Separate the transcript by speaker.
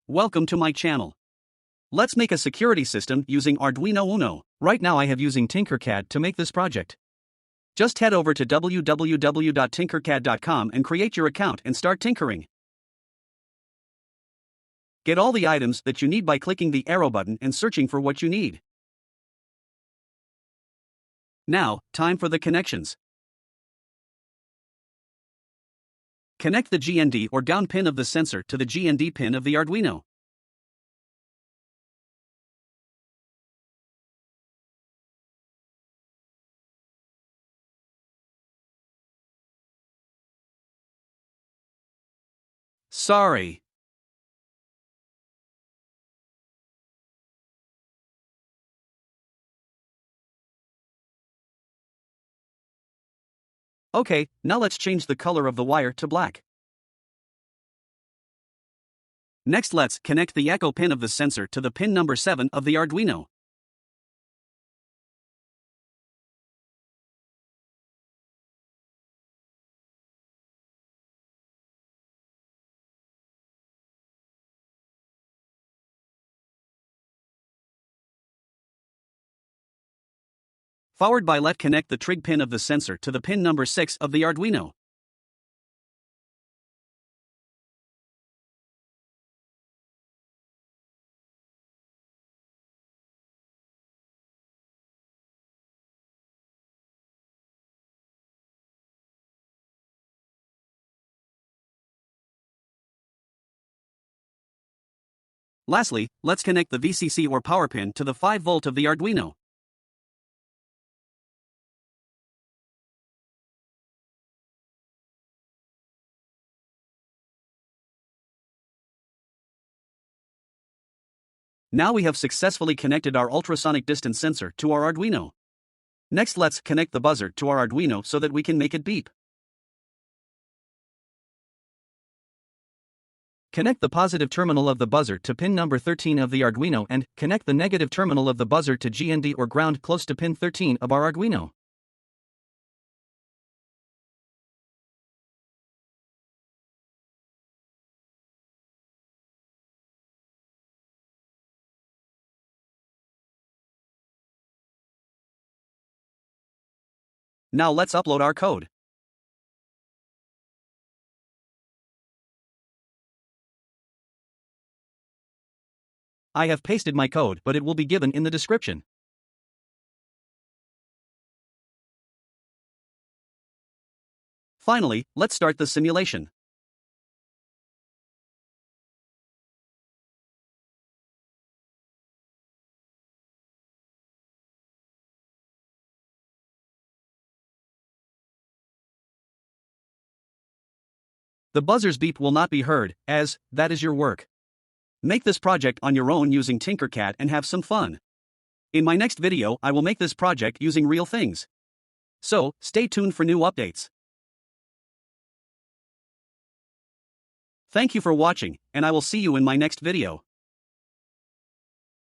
Speaker 1: Welcome to my channel. Let's make a security system using Arduino Uno. Right now I have using Tinkercad to make this project. Just head over to www.tinkercad.com and create your account and start tinkering. Get all the items that you need by clicking the arrow button and searching for what you need. Now, time for the connections. Connect the GND or down pin of the sensor to the GND pin of the Arduino. Sorry. Okay, now let's change the color of the wire to black. Next let's connect the echo pin of the sensor to the pin number 7 of the Arduino. Followed by let's connect the trig pin of the sensor to the pin number 6 of the Arduino. Lastly, let's connect the VCC or power pin to the 5V of the Arduino. Now we have successfully connected our ultrasonic distance sensor to our Arduino. Next let's connect the buzzer to our Arduino so that we can make it beep. Connect the positive terminal of the buzzer to pin number 13 of the Arduino and connect the negative terminal of the buzzer to GND or ground close to pin 13 of our Arduino. Now let's upload our code. I have pasted my code, but it will be given in the description. Finally, let's start the simulation. The buzzer's beep will not be heard, as that is your work. Make this project on your own using Tinkercad and have some fun. In my next video, I will make this project using real things. So, stay tuned for new updates. Thank you for watching, and I will see you in my next video.